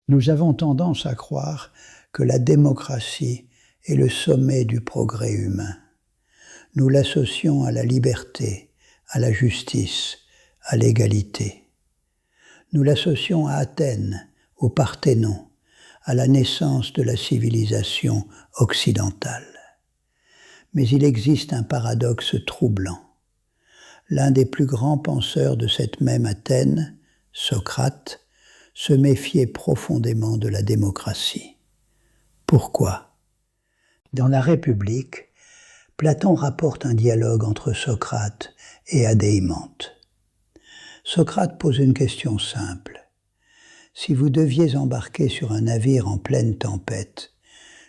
Nous avons tendance à croire que la démocratie est le sommet du progrès humain. Nous l'associons à la liberté, à la justice, à l'égalité. Nous l'associons à Athènes, au Parthénon, à la naissance de la civilisation occidentale. Mais il existe un paradoxe troublant. L'un des plus grands penseurs de cette même Athènes, Socrate, se méfiait profondément de la démocratie. Pourquoi ? Dans la République, Platon rapporte un dialogue entre Socrate et Adéimante. Socrate pose une question simple. Si vous deviez embarquer sur un navire en pleine tempête,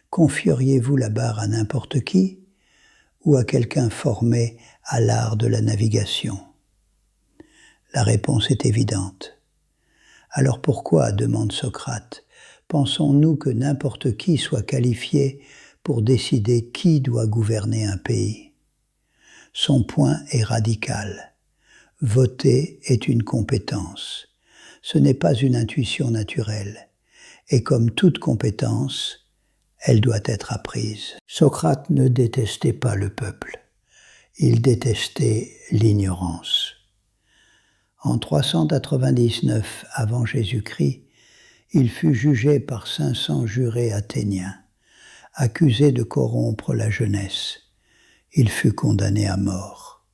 confieriez-vous la barre à n'importe qui ou à quelqu'un formé à l'art de la navigation ? La réponse est évidente. Alors pourquoi, demande Socrate, pensons-nous que n'importe qui soit qualifié pour décider qui doit gouverner un pays ? Son point est radical. Voter est une compétence. Ce n'est pas une intuition naturelle. Et comme toute compétence, elle doit être apprise. Socrate ne détestait pas le peuple. Il détestait l'ignorance. En 399 avant Jésus-Christ, il fut jugé par 500 jurés athéniens, accusé de corrompre la jeunesse. Il fut condamné à mort.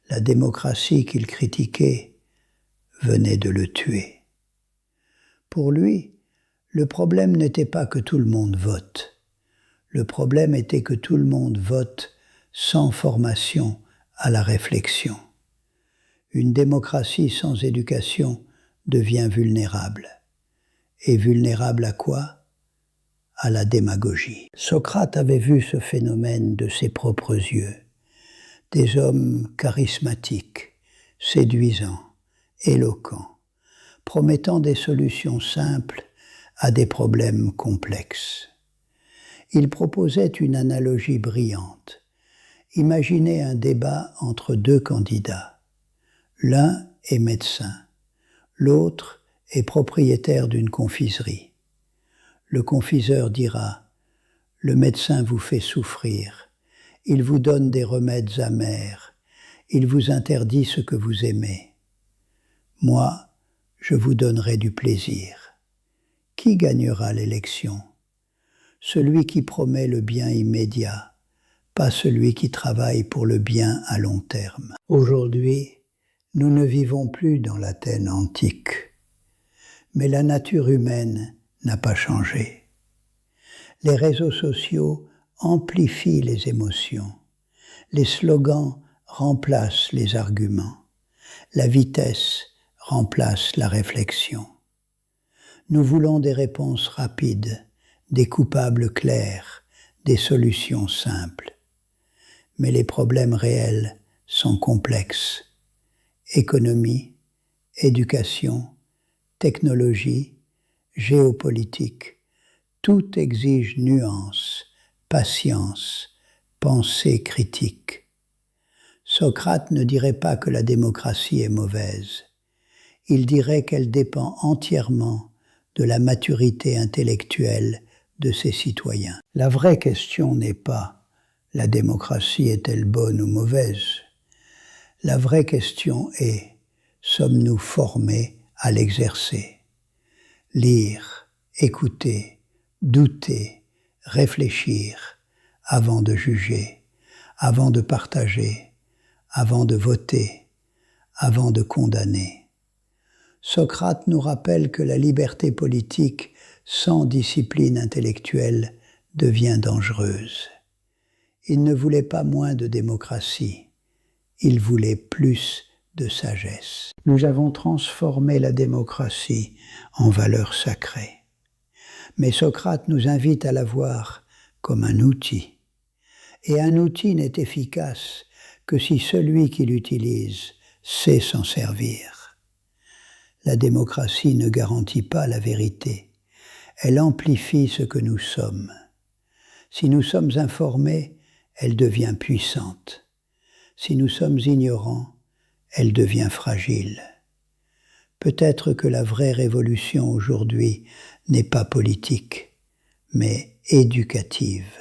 La démocratie qu'il critiquait venait de le tuer. Pour lui, le problème n'était pas que tout le monde vote. Le problème était que tout le monde vote sans formation à la réflexion. Une démocratie sans éducation devient vulnérable. Et vulnérable à quoi ? À la démagogie. Socrate avait vu ce phénomène de ses propres yeux. Des hommes charismatiques, séduisants, éloquents, promettant des solutions simples à des problèmes complexes. Il proposait une analogie brillante. Imaginez un débat entre deux candidats. L'un est médecin, l'autre est propriétaire d'une confiserie. Le confiseur dira « Le médecin vous fait souffrir, il vous donne des remèdes amers, il vous interdit ce que vous aimez. Moi, je vous donnerai du plaisir. » Qui gagnera l'élection ? Celui qui promet le bien immédiat, pas celui qui travaille pour le bien à long terme. Aujourd'hui, nous ne vivons plus dans l'Athènes antique, mais la nature humaine n'a pas changé. Les réseaux sociaux amplifient les émotions. Les slogans remplacent les arguments. La vitesse remplace la réflexion. Nous voulons des réponses rapides, des coupables clairs, des solutions simples. Mais les problèmes réels sont complexes. Économie, éducation, technologie, géopolitique, tout exige nuance, patience, pensée critique. Socrate ne dirait pas que la démocratie est mauvaise. Il dirait qu'elle dépend entièrement de la maturité intellectuelle de ses citoyens. La vraie question n'est pas « la démocratie est-elle bonne ou mauvaise ?» La vraie question est « sommes-nous formés à l'exercer ?» Lire, écouter, douter, réfléchir avant de juger, avant de partager, avant de voter, avant de condamner. Socrate nous rappelle que la liberté politique sans discipline intellectuelle devient dangereuse. Il ne voulait pas moins de démocratie, il voulait plus de sagesse. Nous avons transformé la démocratie en valeur sacrée. Mais Socrate nous invite à la voir comme un outil. Et un outil n'est efficace que si celui qui l'utilise sait s'en servir. La démocratie ne garantit pas la vérité. Elle amplifie ce que nous sommes. Si nous sommes informés, elle devient puissante. Si nous sommes ignorants, elle devient fragile. Peut-être que la vraie révolution aujourd'hui n'est pas politique, mais éducative.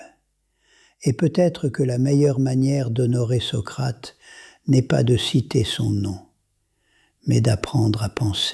Et peut-être que la meilleure manière d'honorer Socrate n'est pas de citer son nom, mais d'apprendre à penser.